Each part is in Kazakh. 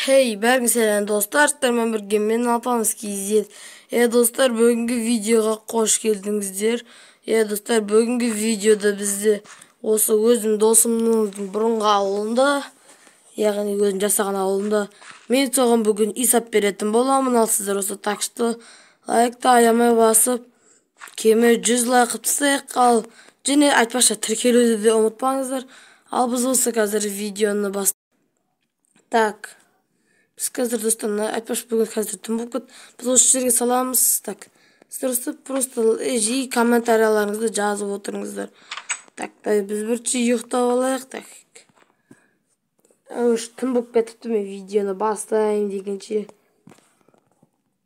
Hey, бәріңізге достар, сіздермен бірге мен апамыз Кейзет. Достар, бүгінгі видеоға қош келдіңіздер. Достар, бүгінгі видеода бізде осы өзім досымның бұрынғы ауылында, яғни өзім жасаған ауылында, мен соған бүгін үй беретін боламын. Ал сіздер осы такшты лайкты аямай басып, кеме 100 лайк қыптысайық. Ал және айтпақша тіркелуді де ұмытпаңыздар. Ал біз осы қазір видеоны бастаймыз. Так. Біз қазір достар, айтпақшы бүгін қазір түн болып кетті. Біз осы жерге саламыз. Так, сіздер просто жиі комментарияларыңызды жазып отырыңыздар. Так, біз бірінші ұйықтап алайық. Так, түн болып кетіпті, мен видеоны бастайын дегенше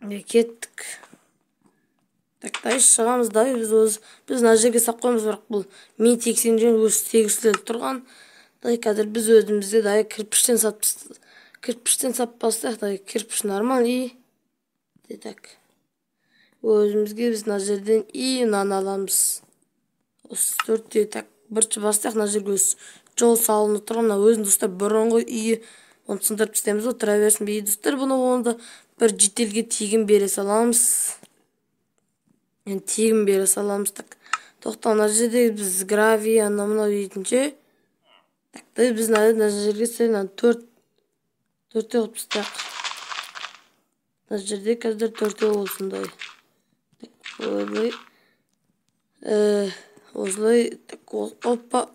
кеттік. Так, шығамыз. Біз мына жерге сап қоймыз, бірақ бұл мен тексен жөн өз тегісіліп тұрған. Қазір біз өзімізде кірпіштен сап бастайық. Кірпіш нормально. Так, өзімізге біз мына жерден мынаны аламыз. Осы 4-те. Так, бірінші бастайық. Мына жерге жол салынып тұрған. Өзін достар бұрынғы үйі, оны сындырып тастаймыз. Отыра берсін бей достар. Бұны онда бір жетелге тегін бере саламыз. Тегін бере саламыз. Так, тоқта, мына жерде біз гравий анамына дейтінше. Так, біз мына жерге сен 4-те қылып тастайық. Мына жерде қазір 4-те болсындай. Олай. Осылай. Опа.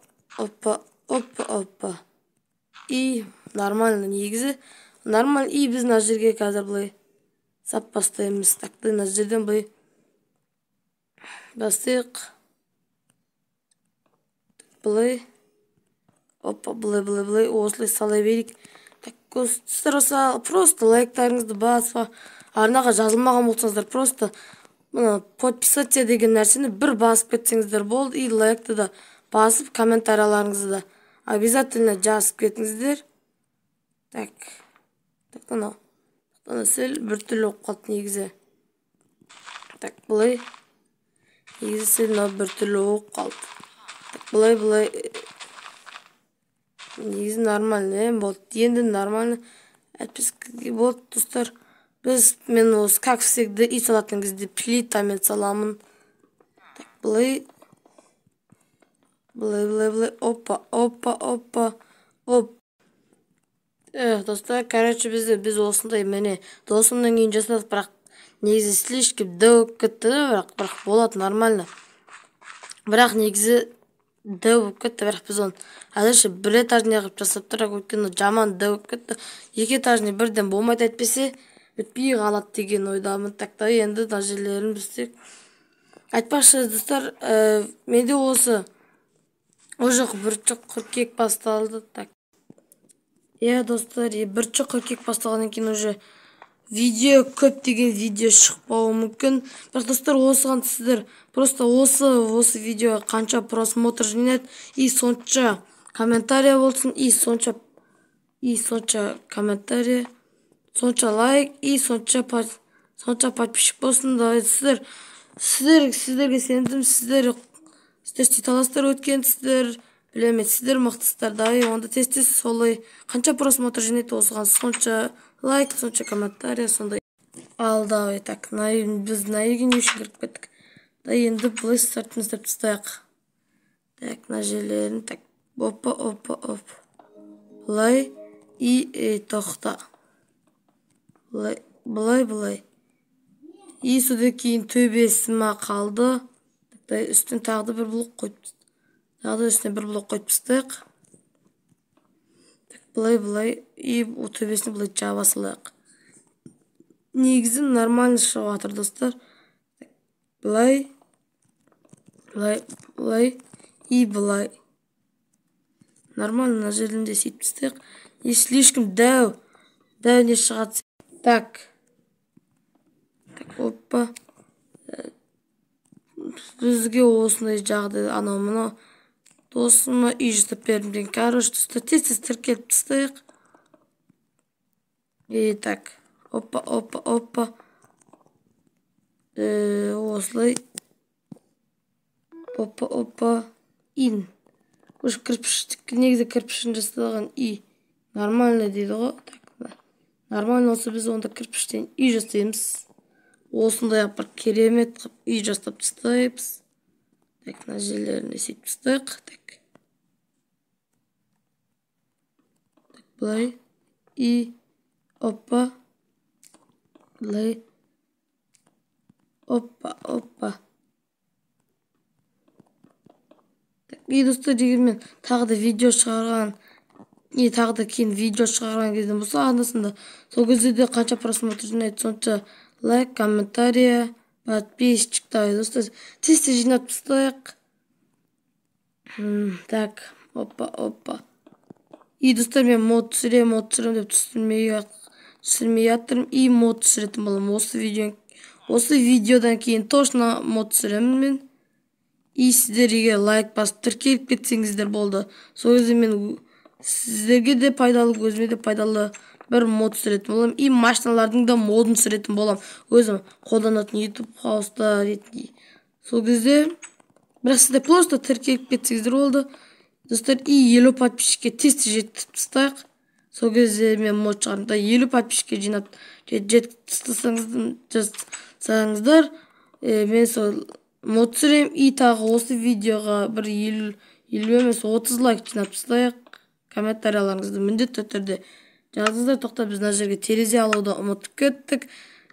Нормально негізі. Нормально. Біз мына жерге қазір бұлай сап бастаймыз. Так, мына жерден бұлай бастайық. Бұлай. Опа, бұлай. Осылай сала берейік. Так, сіздер просто лайктарыңызды басып, арнаға жазылмаған болсаңыздар, просто подписаться деген нәрсені бір басып кетсеңіздер болды. И лайкты да басып, комментарияларыңызды да обязательно жазып кетіңіздер. Так, мынау сәл біртүрлі болып қалды негізі. Так, бұлай. Негізі сәл мынау біртүрлі болып қалды. Так, бұлай. Негізі нормально болды. Енді нормально әтпеске болды, достар. Мен осы, как всегда, үй салатын кезде плитамен саламын. Так, бұлай. Опа. Достар, короче, біз осындай мені досымның үйін жасадық, бірақ негізі слишком дәуіп кетті, бірақ болады нормально. Бірақ негізі дәуіп кетті, бірақ біз оны әзірше бір этажне қып жасап тұрак, өйткені жаман дәуіп кетті. 2 этажне бірден болмайды, әйтпесе бітпей қалады деген ойдамын. Так, енді мына жерлерін бізде айтпақшы, достар, менде осы жоқ бірінші қыркүйек басталды. Так, достар, бірінші қыркүйек басталғаннан кейін уже видео көп деген видео шықпауы мүмкін. Бірақ достар, осыған сіздер просто осы видеоға қанша просмотр жинайды, и сонша комментария болсын, и сонша комментария, сонша лайк, и сонша подписчик болсын. Сіздерге сендім, сіздер сөйт аласыздар, өткен сіздер білемет, сіздер мықтысыздар. Онда тез солай қанша просмотр жинайды, осыған сонша лайк, сонша комментария, сондай. Ал так, біз наеген үшін кіріп кеттік. Енді бұлай стартын істеп тастайық. Так, мына жерлерін, так, опа. Бұлай, и тоқта. Бұлай. И содан кейін төбесіма қалды. Үстін тағды бір блок қойып тастайық. Бұлай, и төбесіне бұлай жаба салайық. Негізі нормально шығып жатыр, достар. Бұлай, и бұлай. Нормально, мына жерінде сөйтіп тастайық. И слишком дәу не шығады. Так, опа. Бізге осындай жағдай, анау досыма үй жасап бердім деген. Короче, достар, тез тіркеліп тастайық. Так, опа. Осылай. Опа. Ин. Негізі кірпішін жасалған үй. Нормально дейді ғой. Так, Нормально болса біз онда кірпіштен үй жасаймыз. Осындай бір керемет қылып үй жасап тастаймыз. Так, мына жерлеріне сөйтіп тастайық. Так, былай и оппа, былай оппа. И достар, дегенмен тағы да видео шығарған, тағы да кейін видео шығарған кезде болса, андасында сол кезде де қанша просмотр жинайды, сонша лайк, комментария, подписчиктар. Достар, тез жинап тастайық. Так, оппа. И достар, мен мод түсірем деп түсірмей жатырмын. И мод түсіретін боламын. Осы видеодан кейін точно мод түсіремін мен. И сіздер егер лайк басып тіркеліп кетсеңіздер болды. Сол кезде мен сіздерге де пайдалы, өзіме де пайдалы бір мод түсіретін боламын. И машиналардың да модын түсіретін боламын. Өзім қолданатын YouTube хаустар ретінде. Сол кезде бірақ сіздер просто тіркеліп кетсеңіздер болды. Достар, и 50 подписчикке тез жетіп тастайық. Сол кезде мен мод шығарымда 50 подписчикке жинап жетіп тастасаңыздар, мен сол мод түсірем. И тағы осы видеоға бір 50 емес 30 лайк жинап тастайық. Комментарияларыңызды міндетті түрде жазыңыздар. Тоқта, біз мына жерге терезе алуды ұмытып кеттік.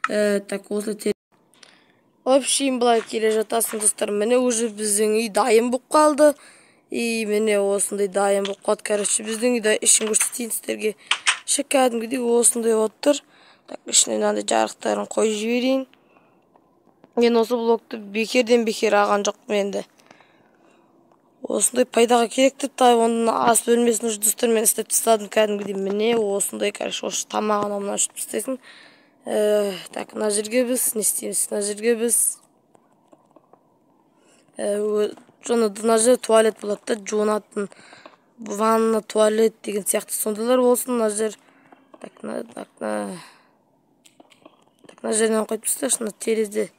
Так, осы общем, былай келе жатасың достар. Міне уже біздің үй дайын болып қалды. И міне осындай дайын болып қалды. Короче, біздің үйде ішін көрсетейін сіздерге. Іші кәдімгідей осындай отыр. Так, ішіне мынандай жарықтарын қойып жіберейін. Мен осы блогты бекерден алған жоқпын енді. Осындай пайдаға керек деп тайып, оның ас бөлмесін уже достар мен істеп тастадым кәдімгідей. Міне осындай, короче, осы тамағын мына ішіп тастайсың. Так, мына жерге біз не істейміз? Мына жерге біз мына жер туалет болады да, жуынатын ванна, туалет деген сияқты сондайлар болсын. Мына жер так, мына жерінен қойып тастайықшы, мына терезе.